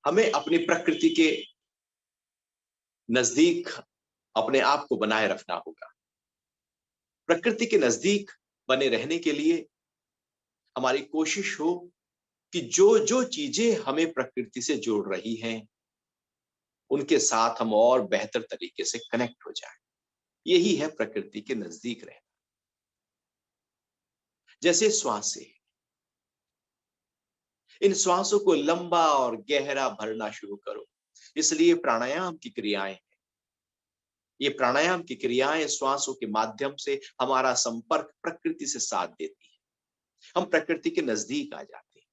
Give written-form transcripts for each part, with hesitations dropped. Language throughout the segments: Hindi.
हमें अपनी प्रकृति के नजदीक अपने आप को बनाए रखना होगा। प्रकृति के नजदीक बने रहने के लिए हमारी कोशिश हो कि जो जो चीजें हमें प्रकृति से जोड़ रही हैं, उनके साथ हम और बेहतर तरीके से कनेक्ट हो जाएं। यही है प्रकृति के नजदीक रहना। जैसे श्वासें, इन श्वासों को लंबा और गहरा भरना शुरू करो। इसलिए प्राणायाम की क्रियाएं हैं। ये प्राणायाम की क्रियाएं श्वासों के माध्यम से हमारा संपर्क प्रकृति से साथ देती है। हम प्रकृति के नजदीक आ जाते हैं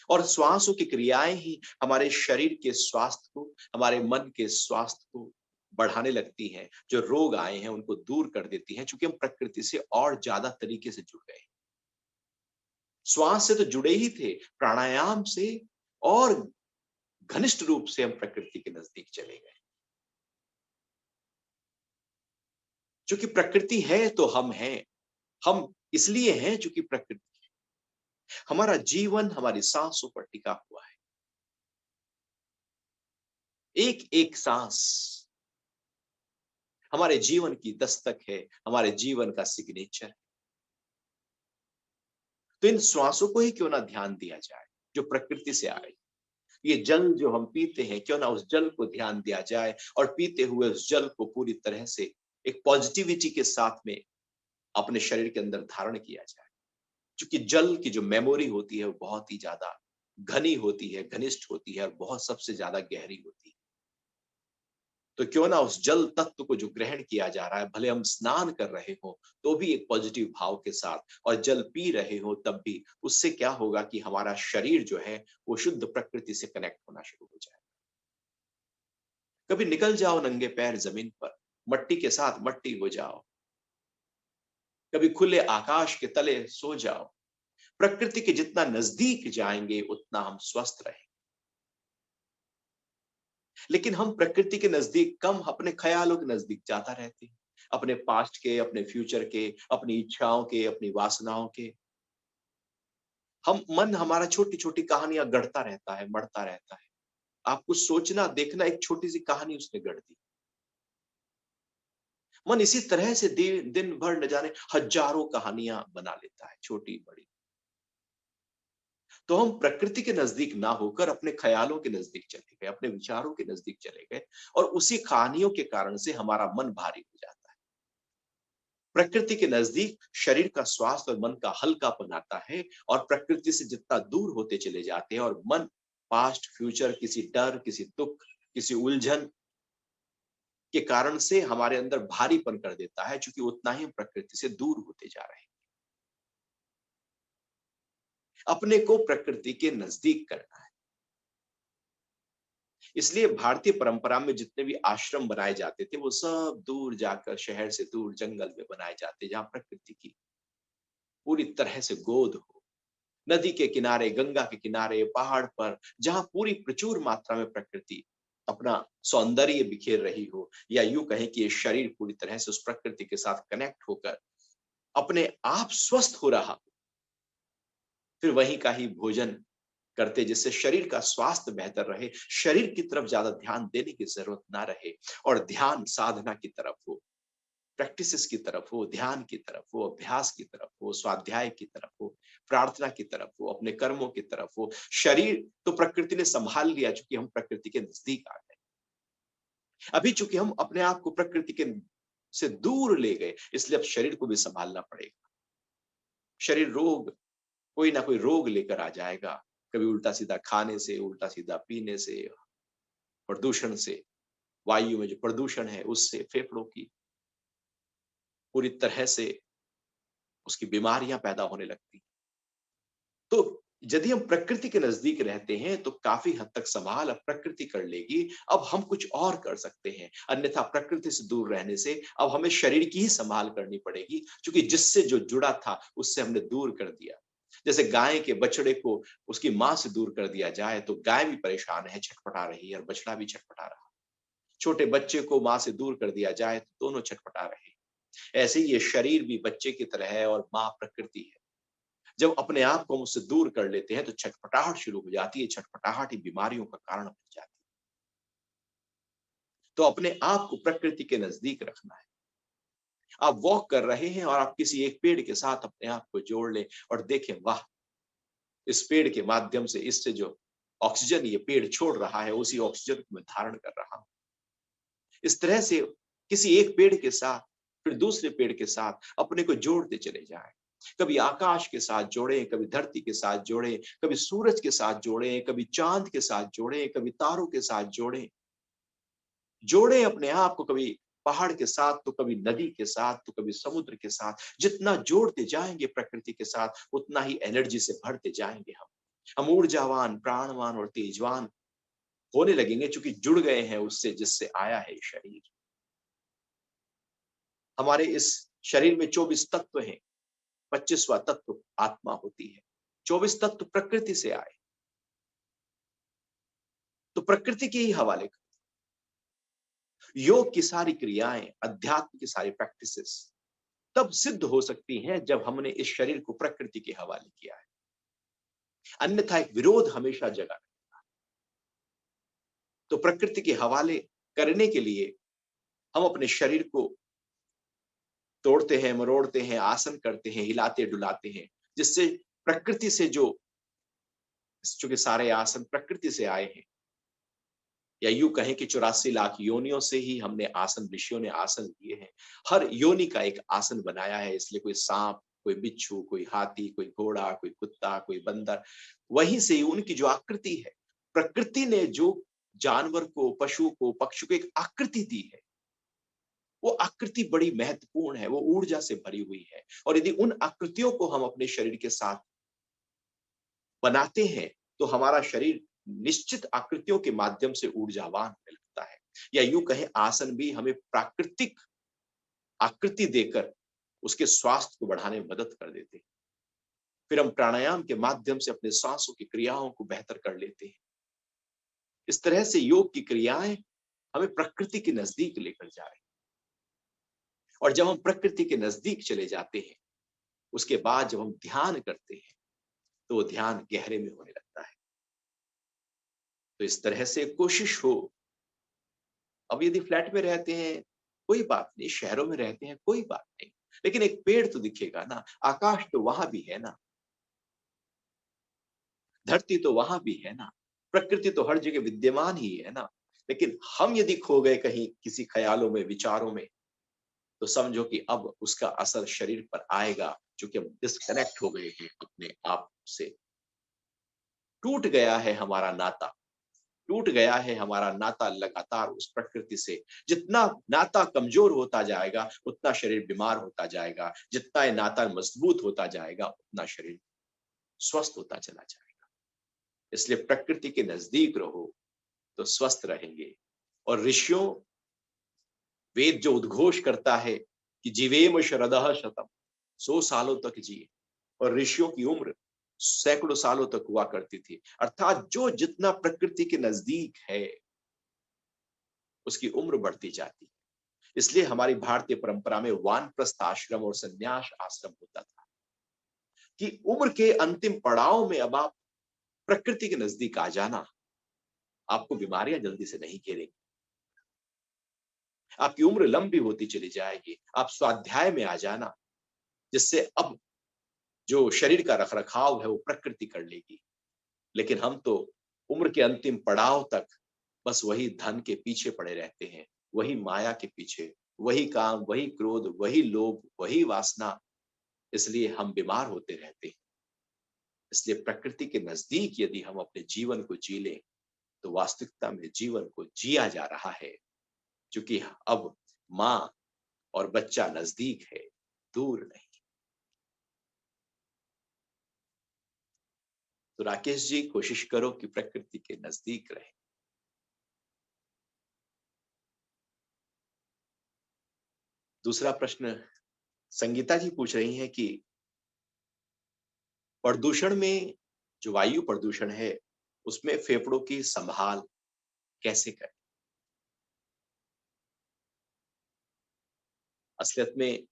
और श्वासों की क्रियाएं ही हमारे शरीर के स्वास्थ्य को, हमारे मन के स्वास्थ्य को बढ़ाने लगती हैं। जो रोग आए हैं उनको दूर कर देती हैं, क्योंकि हम प्रकृति से और ज्यादा तरीके से जुड़ गए। श्वास से तो जुड़े ही थे, प्राणायाम से और घनिष्ठ रूप से हम प्रकृति के नजदीक चले गए। क्योंकि प्रकृति है तो हम हैं। हम इसलिए हैं क्योंकि प्रकृति, हमारा जीवन हमारी सांसों पर टिका हुआ है। एक एक सांस हमारे जीवन की दस्तक है, हमारे जीवन का सिग्नेचर है। तो इन श्वासों को ही क्यों ना ध्यान दिया जाए जो प्रकृति से आ रही। ये जल जो हम पीते हैं, क्यों ना उस जल को ध्यान दिया जाए और पीते हुए उस जल को पूरी तरह से एक पॉजिटिविटी के साथ में अपने शरीर के अंदर धारण किया जाए। क्योंकि जल की जो मेमोरी होती है वो बहुत ही ज्यादा घनी होती है, घनिष्ठ होती है और बहुत सबसे ज्यादा गहरी होती है। तो क्यों ना उस जल तत्व को जो ग्रहण किया जा रहा है, भले हम स्नान कर रहे हो तो भी एक पॉजिटिव भाव के साथ, और जल पी रहे हो तब भी, उससे क्या होगा कि हमारा शरीर जो है वो शुद्ध प्रकृति से कनेक्ट होना शुरू हो जाए। कभी निकल जाओ नंगे पैर जमीन पर, मट्टी के साथ मट्टी हो जाओ। कभी खुले आकाश के तले सो जाओ। प्रकृति के जितना नजदीक जाएंगे उतना हम स्वस्थ रहेंगे। लेकिन हम प्रकृति के नजदीक कम, अपने ख्यालों के नजदीक ज्यादा रहते हैं। अपने पास्ट के, अपने फ्यूचर के, अपनी इच्छाओं के, अपनी वासनाओं के। हम मन हमारा छोटी छोटी कहानियां गढ़ता रहता है, मढ़ता रहता है। आप कुछ सोचना देखना, एक छोटी सी कहानी उसने गढ़ दी। मन इसी तरह से दिन भर न जाने हजारों कहानियां बना लेता है, छोटी बड़ी। तो हम प्रकृति के नजदीक ना होकर अपने ख्यालों के नजदीक चले गए, अपने विचारों के नजदीक चले गए, और उसी कहानियों के कारण से हमारा मन भारी हो जाता है। प्रकृति के नजदीक शरीर का स्वास्थ्य और मन का हल्कापन आता है, और प्रकृति से जितना दूर होते चले जाते हैं और मन पास्ट फ्यूचर, किसी डर, किसी दुख, किसी उलझन के कारण से हमारे अंदर भारीपन कर देता है, क्योंकि उतना ही हम प्रकृति से दूर होते जा रहे हैं। अपने को प्रकृति के नजदीक करना है। इसलिए भारतीय परंपरा में जितने भी आश्रम बनाए जाते थे वो सब दूर जाकर, शहर से दूर जंगल में बनाए जाते, जहां प्रकृति की पूरी तरह से गोद हो। नदी के किनारे, गंगा के किनारे, पहाड़ पर, जहां पूरी प्रचुर मात्रा में प्रकृति अपना सौंदर्य बिखेर रही हो, या यूं कहें कि ये शरीर पूरी तरह से उस प्रकृति के साथ कनेक्ट होकर अपने आप स्वस्थ हो रहा हो। फिर वहीं का ही भोजन करते, जिससे शरीर का स्वास्थ्य बेहतर रहे, शरीर की तरफ ज्यादा ध्यान देने की जरूरत ना रहे, और ध्यान साधना की तरफ हो, प्रैक्टिसेस की तरफ हो, ध्यान की तरफ हो, अभ्यास की तरफ हो, स्वाध्याय की तरफ हो, प्रार्थना की तरफ हो, अपने कर्मों की तरफ हो। शरीर तो प्रकृति ने संभाल लिया, चूंकि हम प्रकृति के नजदीक आ गए। अभी चूंकि हम अपने आप को प्रकृति के से दूर ले गए, इसलिए अब शरीर को भी संभालना पड़ेगा। शरीर रोग, कोई ना कोई रोग लेकर आ जाएगा। कभी उल्टा सीधा खाने से, उल्टा सीधा पीने से, प्रदूषण से, वायु में जो प्रदूषण है उससे, फेफड़ों की पूरी तरह से उसकी बीमारियां पैदा होने लगती। तो यदि हम प्रकृति के नजदीक रहते हैं तो काफी हद तक संभाल अब प्रकृति कर लेगी। अब हम कुछ और कर सकते हैं, अन्यथा प्रकृति से दूर रहने से अब हमें शरीर की ही संभाल करनी पड़ेगी, क्योंकि जिससे जो जुड़ा था उससे हमने दूर कर दिया। जैसे गाय के बछड़े को उसकी मां से दूर कर दिया जाए तो गाय भी परेशान है, छटपटा रही है, और बछड़ा भी छटपटा रहा। छोटे बच्चे को मां से दूर कर दिया जाए तो दोनों छटपटा रहे। ऐसे ही ये शरीर भी बच्चे की तरह है और मां प्रकृति है। जब अपने आप को हम उससे दूर कर लेते हैं तो छटपटाहट शुरू हो जाती है, छटपटाहट ही बीमारियों का कारण बन जाती है। तो अपने आप को प्रकृति के नजदीक रखना है। आप वॉक कर रहे हैं और आप किसी एक पेड़ के साथ अपने आप को जोड़ लें और देखें, वाह! इस पेड़ के माध्यम से इससे जो ऑक्सीजन ये पेड़ छोड़ रहा है, उसी ऑक्सीजन को मैं धारण कर रहा हूँ। इस तरह से किसी एक पेड़ के साथ, फिर दूसरे पेड़ के साथ अपने को जोड़ते चले जाएं। कभी आकाश के साथ जोड़ें, कभी धरती के साथ जोड़ें, कभी सूरज के साथ जोड़ें, कभी चांद के साथ जोड़ें, कभी तारों के साथ जोड़ें। जोड़ें अपने आप को, कभी पहाड़ के साथ, तो कभी नदी के साथ, तो कभी समुद्र के साथ। जितना जोड़ते जाएंगे प्रकृति के साथ, उतना ही एनर्जी से भरते जाएंगे हम। हम ऊर्जावान, प्राणवान और तेजवान होने लगेंगे, क्योंकि जुड़ गए हैं उससे जिससे आया है ये शरीर। हमारे इस शरीर में 24 तत्व हैं, 25वां तत्व आत्मा होती है। 24 तत्व प्रकृति से आए, तो प्रकृति के ही हवाले करो। योग की सारी क्रियाएं, अध्यात्म की सारी प्रैक्टिसेस तब सिद्ध हो सकती हैं जब हमने इस शरीर को प्रकृति के हवाले किया है। अन्यथा एक विरोध हमेशा जगा रहेगा। तो प्रकृति के हवाले करने के लिए हम अपने शरीर को तोड़ते हैं, मरोड़ते हैं, आसन करते हैं, हिलाते डुलाते हैं, जिससे प्रकृति से जो, चूंकि सारे आसन प्रकृति से आए हैं, या यूं कहें कि 84 लाख योनियों से ही हमने आसन, ऋषियों ने आसन लिए हैं। हर योनि का एक आसन बनाया है, इसलिए कोई सांप, कोई बिच्छू, कोई हाथी, कोई घोड़ा, कोई कुत्ता, कोई बंदर, वहीं से ही उनकी जो आकृति है, प्रकृति ने जो जानवर को, पशु को, पक्षी को एक आकृति दी है, वो आकृति बड़ी महत्वपूर्ण है, वो ऊर्जा से भरी हुई है। और यदि उन आकृतियों को हम अपने शरीर के साथ बनाते हैं, तो हमारा शरीर निश्चित आकृतियों के माध्यम से ऊर्जावान होने लगता है। या यूं कहें, आसन भी हमें प्राकृतिक आकृति देकर उसके स्वास्थ्य को बढ़ाने में मदद कर देते हैं। फिर हम प्राणायाम के माध्यम से अपने सांसों की क्रियाओं को बेहतर कर लेते हैं। इस तरह से योग की क्रियाएं हमें प्रकृति के नजदीक लेकर जा रही हैं। और जब हम प्रकृति के नजदीक चले जाते हैं, उसके बाद जब हम ध्यान करते हैं, तो वो ध्यान गहरे में होने लगता है। तो इस तरह से कोशिश हो, अब यदि फ्लैट में रहते हैं कोई बात नहीं, शहरों में रहते हैं कोई बात नहीं, लेकिन एक पेड़ तो दिखेगा ना, आकाश तो वहां भी है ना, धरती तो वहां भी है ना, प्रकृति तो हर जगह विद्यमान ही है ना। लेकिन हम यदि खो गए कहीं किसी ख्यालों में, विचारों में, तो समझो कि अब उसका असर शरीर पर आएगा, क्योंकि हम डिस्कनेक्ट हो गए हैं अपने आप से। टूट गया है हमारा नाता, टूट गया है हमारा नाता लगातार उस प्रकृति से। जितना नाता कमजोर होता जाएगा, उतना शरीर बीमार होता जाएगा। जितना ये नाता मजबूत होता जाएगा, उतना शरीर स्वस्थ होता चला जाएगा। इसलिए प्रकृति के नजदीक रहो, तो स्वस्थ रहेंगे। और ऋषियों, वेद जो उद्घोष करता है कि जीवेम शरदः शतम, 100 सालों तक जिए, और ऋषियों की उम्र सैकड़ों सालों तक हुआ करती थी। अर्थात जो जितना प्रकृति के नजदीक है, उसकी उम्र बढ़ती जाती है। इसलिए हमारी भारतीय परंपरा में वानप्रस्थ आश्रम और संन्यास आश्रम होता था, कि उम्र के अंतिम पड़ाव में अब आप प्रकृति के नजदीक आ जाना, आपको बीमारियां जल्दी से नहीं घेरेंगी, आपकी उम्र लंबी होती चली जाएगी। आप स्वाध्याय में आ जाना, जिससे अब जो शरीर का रखरखाव है वो प्रकृति कर लेगी। लेकिन हम तो उम्र के अंतिम पड़ाव तक बस वही धन के पीछे पड़े रहते हैं, वही माया के पीछे, वही काम, वही क्रोध, वही लोभ, वही वासना। इसलिए हम बीमार होते रहते हैं। इसलिए प्रकृति के नजदीक यदि हम अपने जीवन को जी लें, तो वास्तविकता में जीवन को जिया जा रहा है, क्योंकि अब माँ और बच्चा नजदीक है, दूर नहीं। तो राकेश जी, कोशिश करो कि प्रकृति के नजदीक रहे। दूसरा प्रश्न संगीता जी पूछ रही हैं कि प्रदूषण में, जो वायु प्रदूषण है, उसमें फेफड़ों की संभाल कैसे करें? असलियत में,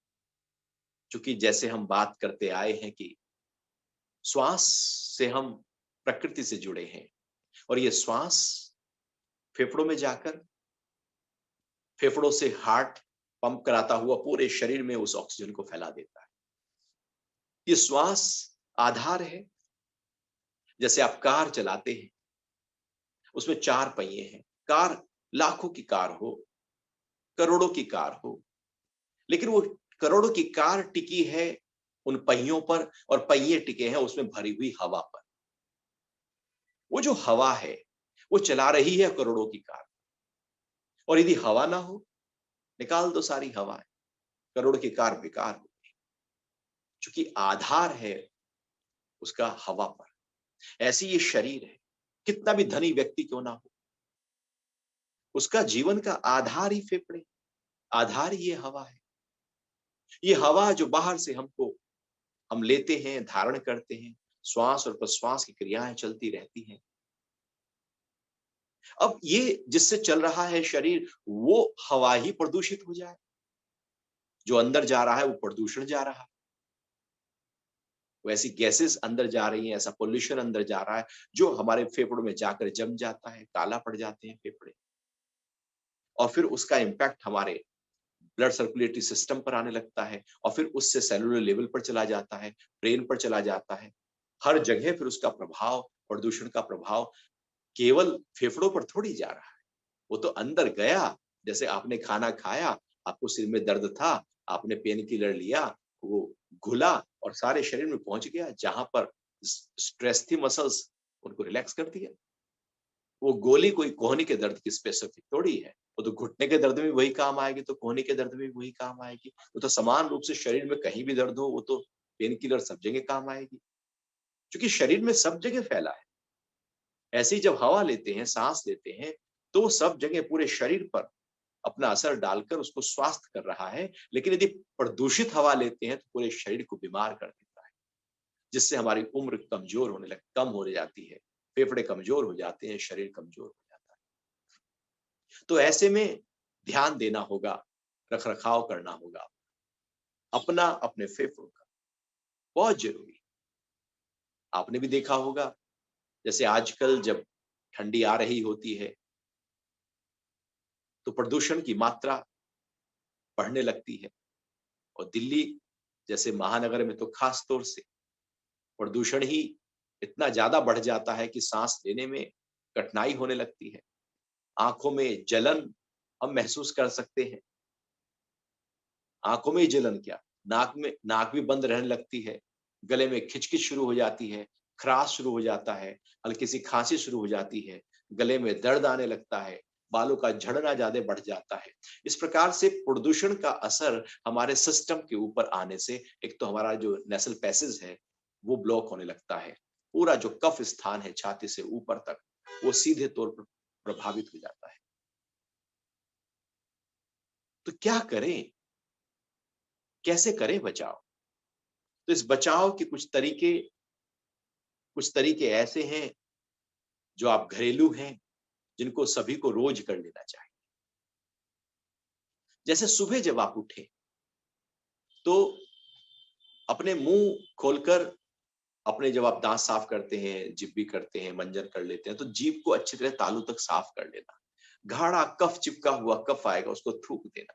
चूंकि जैसे हम बात करते आए हैं कि श्वास से हम प्रकृति से जुड़े हैं और ये श्वास फेफड़ों में जाकर फेफड़ों से हार्ट पंप कराता हुआ पूरे शरीर में उस ऑक्सीजन को फैला देता है। ये श्वास आधार है। जैसे आप कार चलाते हैं, उसमें 4 पहिए हैं। कार लाखों की कार हो, करोड़ों की कार हो, लेकिन वो करोड़ों की कार टिकी है उन पहियों पर और पहिए टिके हैं उसमें भरी हुई हवा पर। वो जो हवा है, वो चला रही है करोड़ों की कार। और यदि हवा ना हो, निकाल दो सारी हवा, करोड़ की कार बेकार हो। चूंकि आधार है उसका हवा पर, ऐसी ये शरीर है। कितना भी धनी व्यक्ति क्यों ना हो, उसका जीवन का आधार ही फेफड़े, आधार ही ये हवा है। ये हवा जो बाहर से हम लेते हैं, धारण करते हैं, श्वास और प्रश्वास की क्रियाएं चलती रहती हैं। अब ये जिससे चल रहा है शरीर, वो हवा ही प्रदूषित हो जाए, जो अंदर जा रहा है वो प्रदूषण जा रहा है, वैसी गैसेस अंदर जा रही हैं, ऐसा पोल्यूशन अंदर जा रहा है जो हमारे फेफड़ों में जाकर जम जाता है, काला पड़ जाते हैं फेफड़े। और फिर उसका इम्पैक्ट हमारे ब्लड सर्कुलेटरी सिस्टम पर आने लगता है और फिर उससे सेलुलर लेवल पर चला जाता है, ब्रेन पर चला जाता है। हर जगह फिर उसका प्रभाव, प्रदूषण का प्रभाव केवल फेफड़ों पर थोड़ी जा रहा है, वो तो अंदर गया। जैसे आपने खाना खाया, आपको सिर में दर्द था, आपने पेन किलर लिया, वो घुला और सारे शरीर में पहुंच गया। जहां पर स्ट्रेस थी मसल्स, उनको रिलैक्स कर दिया। वो गोली कोई कोहनी के दर्द की स्पेसिफिक थोड़ी है, वो तो घुटने के दर्द में वही काम आएगी, तो कोहनी के दर्द में भी वही काम आएगी। वो तो समान रूप से शरीर में कहीं भी दर्द हो, वो तो पेन किलर सब जगह काम आएगी, क्योंकि शरीर में सब जगह फैला है। ऐसे ही जब हवा लेते हैं, सांस लेते हैं, तो सब जगह पूरे शरीर पर अपना असर डालकर उसको स्वस्थ कर रहा है। लेकिन यदि प्रदूषित हवा लेते हैं तो पूरे शरीर को बीमार कर देता है, जिससे हमारी उम्र कम हो जाती है, फेफड़े कमजोर हो जाते हैं, शरीर कमजोर हो जाता है। तो ऐसे में ध्यान देना होगा, रखरखाव करना होगा अपना, अपने फेफड़ों का, बहुत जरूरी। आपने भी देखा होगा, जैसे आजकल जब ठंडी आ रही होती है तो प्रदूषण की मात्रा बढ़ने लगती है। और दिल्ली जैसे महानगर में तो खास तौर से प्रदूषण ही इतना ज्यादा बढ़ जाता है कि सांस लेने में कठिनाई होने लगती है। आंखों में जलन हम महसूस कर सकते हैं। आंखों में ही जलन क्या, नाक भी बंद रहने लगती है, गले में खिचखिच शुरू हो जाती है, खराश शुरू हो जाता है, हल्की सी खांसी शुरू हो जाती है, गले में दर्द आने लगता है, बालों का झड़ना ज्यादा बढ़ जाता है। इस प्रकार से प्रदूषण का असर हमारे सिस्टम के ऊपर आने से एक तो हमारा जो नेसल पैसेज है वो ब्लॉक होने लगता है। पूरा जो कफ स्थान है छाती से ऊपर तक, वो सीधे तौर पर प्रभावित हो जाता है। तो क्या करें, कैसे करें बचाव? तो इस बचाव के कुछ तरीके ऐसे हैं जो आप घरेलू हैं, जिनको सभी को रोज कर लेना चाहिए। जैसे सुबह जब आप उठे तो अपने मुंह खोलकर, अपने जब आप दांत साफ करते हैं, जिभ भी करते हैं, मंजन कर लेते हैं, तो जीभ को अच्छी तरह तालू तक साफ कर लेना। गाढ़ा कफ, चिपका हुआ कफ आएगा, उसको थूक देना।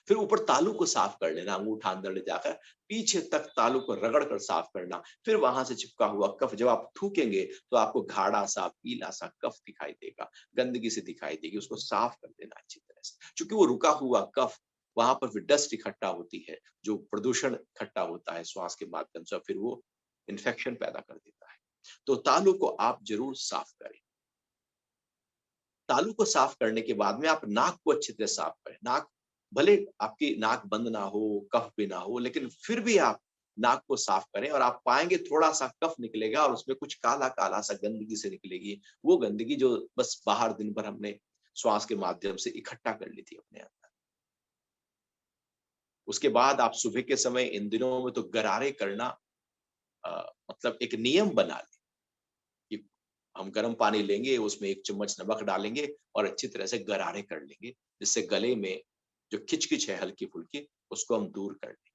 फिर ऊपर तालू को साफ कर लेना, अंगूठा अंदर ले जाकर पीछे तक तालू को रगड़ कर साफ करना। फिर वहां से चिपका हुआ कफ जब आप थूकेंगे तो आपको गाढ़ा सा, पीला सा कफ दिखाई देगा, गंदगी से दिखाई देगी, उसको साफ कर देना अच्छी तरह से। क्योंकि वो रुका हुआ कफ, वहां पर फिर डस्ट इकट्ठा होती है, जो प्रदूषण इकट्ठा होता है श्वास के माध्यम से, फिर वो इन्फेक्शन पैदा कर देता है। तो तालू को आप जरूर साफ करें। तालू को साफ करने के बाद में आप नाक को अच्छी तरह साफ करें। नाक, भले आपकी नाक बंद ना हो, कफ भी ना हो, लेकिन फिर भी आप नाक को साफ करें और आप पाएंगे थोड़ा सा कफ निकलेगा और उसमें कुछ काला काला सा गंदगी से निकलेगी। वो गंदगी जो बस बाहर दिन भर हमने श्वास के माध्यम से इकट्ठा कर ली थी अपने अंदर। उसके बाद आप सुबह के समय इन दिनों में तो गरारे करना, मतलब एक नियम बना लें कि हम गर्म पानी लेंगे, उसमें 1 चम्मच नमक डालेंगे और अच्छी तरह से गरारे कर लेंगे, जिससे गले में जो खिचकिच है हल्की-फुल्की, उसको हम दूर कर लें।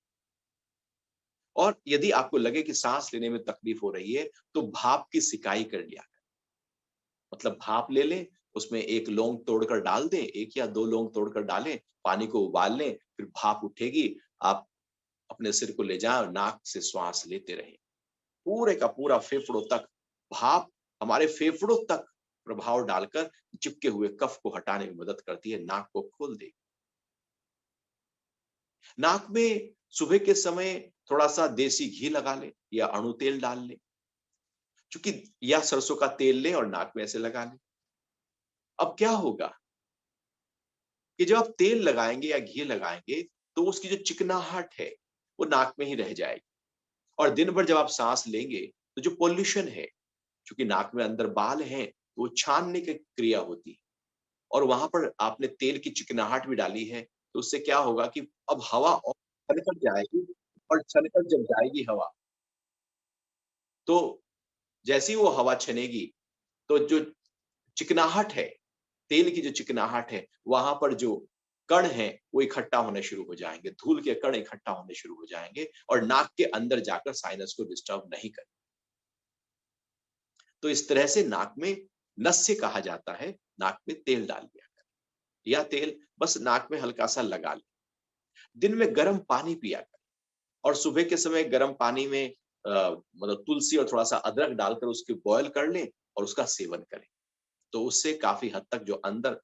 और यदि आपको लगे कि सांस लेने में तकलीफ हो रही है, तो भाप की सिकाई कर लिया करें। मतलब भाप ले लें, उसमें 1 लौंग तोड़कर डाल दें, 1 या 2 लौंग तोड़कर डालें, पानी को उबाल लें, फिर भाप उठेगी, आप अपने सिर को ले जाएँ और नाक से श्वास लेते रहें। पूरे का पूरा फेफड़ों तक भाप हमारे फेफड़ों तक प्रभाव डालकर चिपके हुए कफ को हटाने में मदद करती है, नाक को खोल देगी। नाक में सुबह के समय थोड़ा-सा देसी घी लगा लें या अणु तेल डाल लें, चूँकि या सरसों का तेल लें और नाक में ऐसे लगा लें। अब क्या होगा कि जब आप तेल लगाएँगे या घी लगाएँगे, तो उसकी जो चिकनाहट है, वो नाक में ही रह जाएगी और दिन भर जब आप साँस लेंगे, तो जो पॉल्यूशन है, चूँकि नाक में अंदर बाल हैं, तो वो छानने की क्रिया होती है और वहाँ पर आपने तेल की चिकनाहट भी डाली है, तो उससे क्या होगा कि अब हवा और छनकर जाएगी और छनकर जब जाएगी हवा, तो जैसे ही वो हवा छनेगी, तो जो चिकनाहट है, तेल की जो चिकनाहट है, वहाँ पर जो कण हैं, वो इकट्ठा होने शुरू हो जाएँगे, धूल के कण इकट्ठा होने शुरू हो जाएँगे और नाक के अंदर जाकर साइनस को डिस्टर्ब नहीं करें। तो इस तरह से नाक में नस्य कहा जाता है, नाक में तेल डाल दिया करें या तेल बस नाक में हल्का-सा लगा लें। दिन में गर्म पानी पिया करें और सुबह के समय गर्म पानी में मतलब तुलसी और थोड़ा-सा अदरक डालकर उसको बॉयल कर लें और उसका सेवन करें। तो उससे काफ़ी हद तक जो अंदर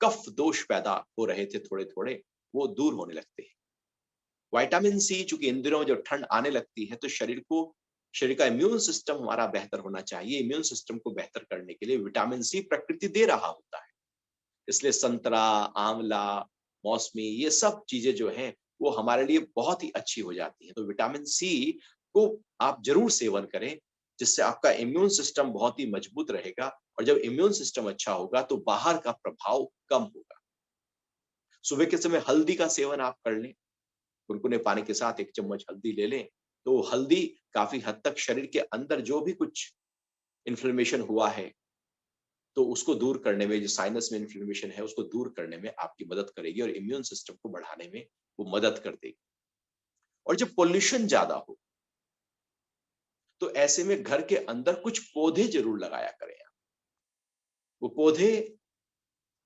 कफ दोष पैदा हो रहे थे थोड़े-थोड़े, वो दूर होने लगते हैं। विटामिन सी चूँकि इन दिनों जब ठंड आने लगती है, तो शरीर का इम्यून सिस्टम हमारा बेहतर होना चाहिए। इम्यून सिस्टम को बेहतर करने के लिए विटामिन सी प्रकृति दे रहा होता है। इसलिए संतरा, आंवला, मौसमी ये सब चीज़ें जो हैं, वो हमारे लिए बहुत ही अच्छी हो जाती हैं। तो विटामिन सी को आप ज़रूर सेवन करें, जिससे आपका इम्यून सिस्टम बहुत ही मजबूत रहेगा और जब इम्यून सिस्टम अच्छा होगा, तो बाहर का प्रभाव कम होगा। सुबह के समय हल्दी का सेवन आप कर लें, गुनगुने पानी के साथ 1 चम्मच हल्दी ले लें, तो हल्दी काफ़ी हद तक शरीर के अंदर जो भी कुछ इन्फ्लेमेशन हुआ है, तो उसको दूर करने में जो साइनस में इन्फ्लेमेशन है, उसको दूर करने में आपकी मदद करेगी और इम्यून सिस्टम को बढ़ाने में वो मदद कर देगी। और जब पॉल्यूशन ज़्यादा हो, तो ऐसे में घर के अंदर कुछ पौधे ज़रूर लगाया करें आप। वो पौधे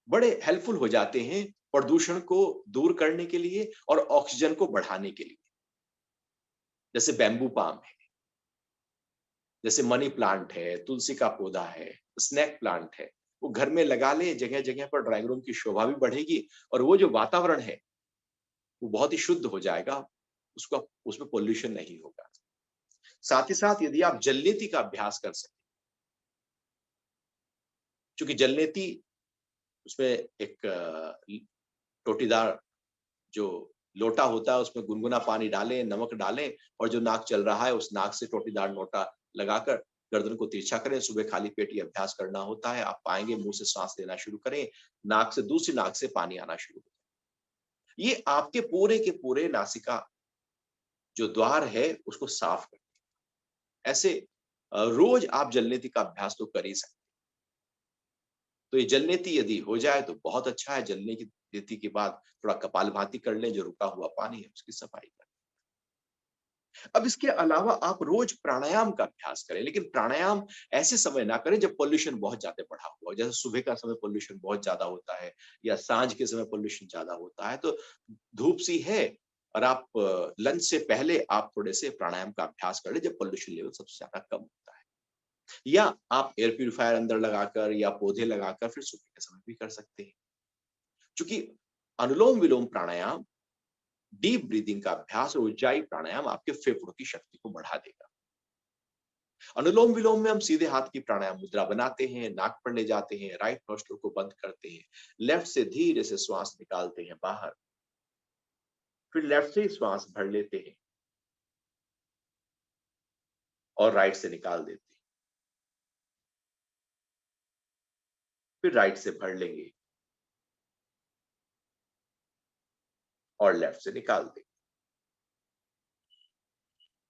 बड़े हेल्पफुल हो जाते हैं प्रदूषण को दूर करने के लिए और ऑक्सीजन को बढ़ाने के लिए। जैसे बैम्बू पाम है, जैसे मनी प्लांट है, तुलसी का पौधा है, स्नेक प्लांट है। वो घर में लगा लें, जगह-जगह पर ड्राइंग रूम की शोभा भी बढ़ेगी और वो जो वातावरण है, वो बहुत ही शुद्ध हो जाएगा, उसका उसमें पॉल्यूशन नहीं होगा। साथ ही साथ यदि आप जलनेति का अभ्यास कर सकें, क्योंकि जलनेति उसमें एक टोटीदार जो लोटा होता है, उसमें गुनगुना पानी डालें, नमक डालें और जो नाक चल रहा है, उस नाक से टोटीदार लोटा लगाकर गर्दन को तिरछा करें। सुबह खाली पेट ये अभ्यास करना होता है। आप पाएँगे मुँह से साँस लेना शुरू करें, नाक से दूसरी नाक से पानी आना शुरू हो। ये आपके पूरे के पूरे नासिका जो द्वार है, उसको साफ कर ऐसे रोज आप जलनेति का अभ्यास तो कर ही सकते हैं। तो ये जलनेति यदि हो जाए तो बहुत अच्छा है। जलने की नेति के बाद थोड़ा कपालभाति कर लें, जो रुका हुआ पानी है उसकी सफाई कर लें। अब इसके अलावा आप रोज प्राणायाम का अभ्यास करें, लेकिन प्राणायाम ऐसे समय ना करें जब पॉल्यूशन बहुत ज़्यादा बढ़ा हुआ हो। जैसे सुबह का समय पॉल्यूशन बहुत ज़्यादा होता है या साँझ के समय पॉल्यूशन ज़्यादा होता है, तो धूप सी है और आप लंच से पहले आप थोड़े से प्राणायाम का अभ्यास कर लें, जब पॉल्यूशन लेवल सबसे ज़्यादा कम होता है। या आप एयर प्यूरीफायर अंदर लगाकर या पौधे लगाकर फिर सुबह के समय भी कर सकते हैं। चूँकि अनुलोम-विलोम प्राणायाम, डीप ब्रीथिंग का अभ्यास और ऊंचाई प्राणायाम आपके फेफड़ों की शक्ति को बढ़ा देगा। अनुलोम-विलोम में हम सीधे हाथ की प्राणायाम मुद्रा बनाते हैं, नाक पर ले जाते हैं, राइट नॉस्ट्रिल को बंद करते हैं, लेफ्ट से धीरे से श्वास निकालते हैं बाहर, फिर लेफ्ट से ही श्वास भर लेते हैं और राइट से निकाल देते हैं, फिर राइट से भर लेंगे और लेफ्ट से निकाल देंगे।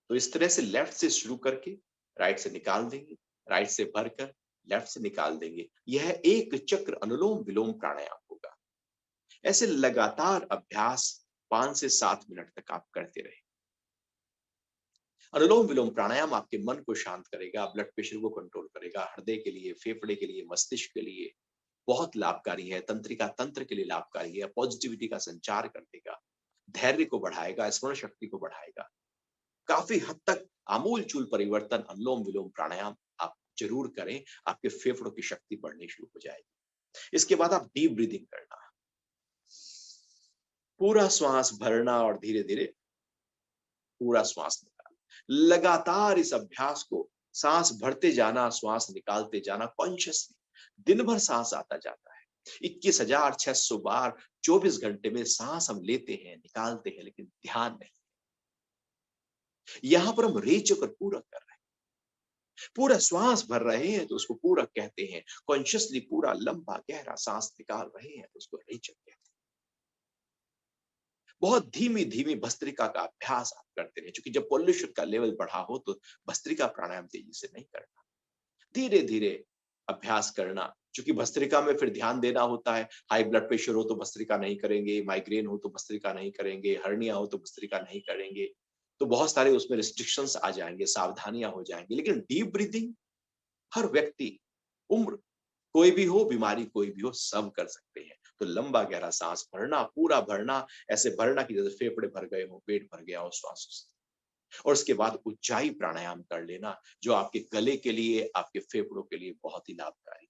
तो इस तरह से लेफ्ट से शुरू करके राइट से निकाल देंगे, राइट से भरकर लेफ्ट से निकाल देंगे। यह एक चक्र अनुलोम-विलोम प्राणायाम होगा। ऐसे लगातार अभ्यास 5 से 7 मिनट तक आप करते रहें। अनुलोम विलोम प्राणायाम आपके मन को शांत करेगा, ब्लड प्रेशर को कंट्रोल करेगा, हृदय के लिए, फेफड़े के लिए, मस्तिष्क के लिए बहुत लाभकारी है, तंत्रिका तंत्र के लिए लाभकारी है, पॉजिटिविटी का संचार कर देगा, धैर्य को बढ़ाएगा, स्मरण शक्ति को बढ़ाएगा। काफी हद तक आमूल-चूल परिवर्तन अनुलोम विलोम प्राणायाम आप जरूर करें, आपके फेफड़ों की शक्ति बढ़नी शुरू हो जाएगी। इसके बाद आप डीप ब्रीदिंग करना, पूरा श्वास भरना और धीरे-धीरे पूरा श्वास निकालना। लगातार इस अभ्यास को सांस भरते जाना, श्वास निकालते जाना कॉन्शियसली, दिन भर सांस आता जाता है। 21,600 बार 24 घंटे में सांस हम लेते हैं, निकालते हैं, लेकिन ध्यान नहीं। यहां पर हम रेचक और पूरक कर रहे हैं। पूरा श्वास भर रहे हैं तो उसको पूरक कहते हैं, कॉन्शियसली पूरा लंबा गहरा सांस निकाल रहे हैं तो उसको रेचक कहते हैं। बहुत धीमी धीमी भस्त्रिका का अभ्यास आप करते रहे, क्योंकि जब पॉल्यूशन का लेवल बढ़ा हो तो भस्त्रिका प्राणायाम तेजी से नहीं करना। धीरे धीरे अभ्यास करना, क्योंकि भस्त्रिका में फिर ध्यान देना होता है। हाई ब्लड प्रेशर हो तो भस्त्रिका नहीं करेंगे, माइग्रेन हो तो भस्त्रिका नहीं करेंगे, हर्निया हो तो भस्त्रिका नहीं करेंगे। तो बहुत सारे उसमें रिस्ट्रिक्शंस आ जाएंगे, सावधानियां हो जाएंगी। लेकिन डीप ब्रीदिंग हर व्यक्ति, उम्र कोई भी हो, बीमारी कोई भी हो, सब कर सकते हैं। तो लंबा गहरा सांस भरना, पूरा भरना, ऐसे भरना कि जैसे फेफड़े भर गए हो, पेट भर गया हो श्वास से। और उसके बाद उज्जाई प्राणायाम कर लेना, जो आपके गले के लिए, आपके फेफड़ों के लिए बहुत ही लाभकारी।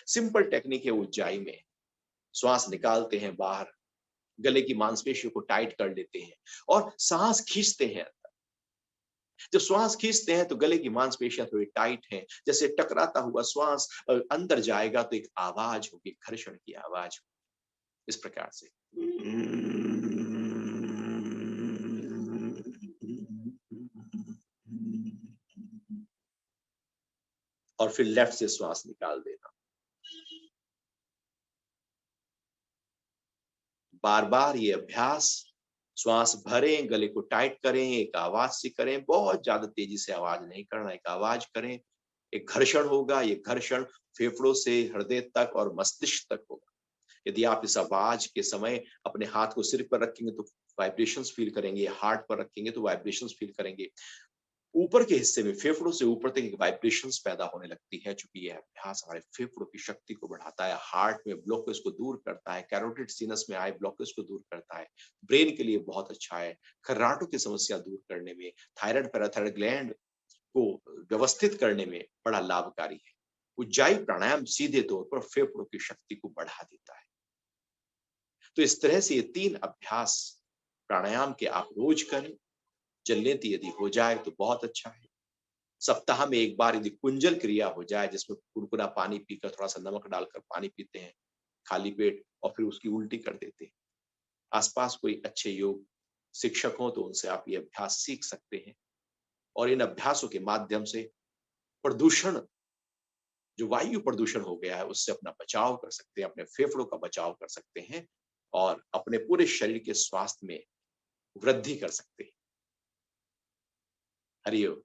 सिंपल टेक्निक है उज्जाई में। श्वास निकालते हैं बाहर, गले की मांसपेशियों को टाइट कर लेते हैं और सांस खींचते हैं। जब श्वास खींचते हैं तो गले की मांसपेशियां थोड़ी टाइट हैं, जैसे टकराता हुआ श्वास अंदर जाएगा तो एक आवाज होगी, घर्षण की आवाज होगी, इस प्रकार से। और फिर लेफ्ट से श्वास निकाल देना। बार बार ये अभ्यास, श्वास भरें, गले को टाइट करें, एक आवाज से करें, बहुत ज्यादा तेजी से आवाज नहीं करना, एक आवाज करें। एक घर्षण होगा, ये घर्षण फेफड़ों से हृदय तक और मस्तिष्क तक होगा। यदि आप इस आवाज के समय अपने हाथ को सिर पर रखेंगे तो वाइब्रेशंस फील करेंगे, हार्ट पर रखेंगे तो वाइब्रेशंस फील करेंगे। ऊपर के हिस्से में, फेफड़ों से ऊपर तक एक वाइब्रेशंस पैदा होने लगती है, चूंकि यह अभ्यास हमारे फेफड़ों की शक्ति को बढ़ाता है, हार्ट में ब्लॉकेज को दूर करता है, कैरोटिड सीनस में आए ब्लॉकेज को दूर करता है, ब्रेन के लिए बहुत अच्छा है, खर्राटों की समस्या दूर करने में, थायराइड पैराथायराइड ग्लैंड को व्यवस्थित करने में बड़ा लाभकारी है। उज्जाई प्राणायाम सीधे तौर पर फेफड़ों की शक्ति को बढ़ा देता है। तो इस तरह से ये 3 अभ्यास प्राणायाम के आप रोज करें। जलनेती यदि हो जाए तो बहुत अच्छा है। सप्ताह में 1 बार यदि कुंजल क्रिया हो जाए, जिसमें कुरकुरा पानी पीकर थोड़ा-सा नमक डालकर पानी पीते हैं, खाली पेट, और फिर उसकी उल्टी कर देते हैं। आस-पास कोई अच्छे योग शिक्षक हों तो उनसे आप ये अभ्यास सीख सकते हैं और इन अभ्यासों के माध्यम से प्रदूषण, जो वायु प्रदूषण हो गया है, उससे अपना बचाव कर सकते हैं, अपने फेफड़ों का बचाव कर सकते हैं और अपने पूरे शरीर के स्वास्थ्य में वृद्धि कर सकते हैं। हरि ओम।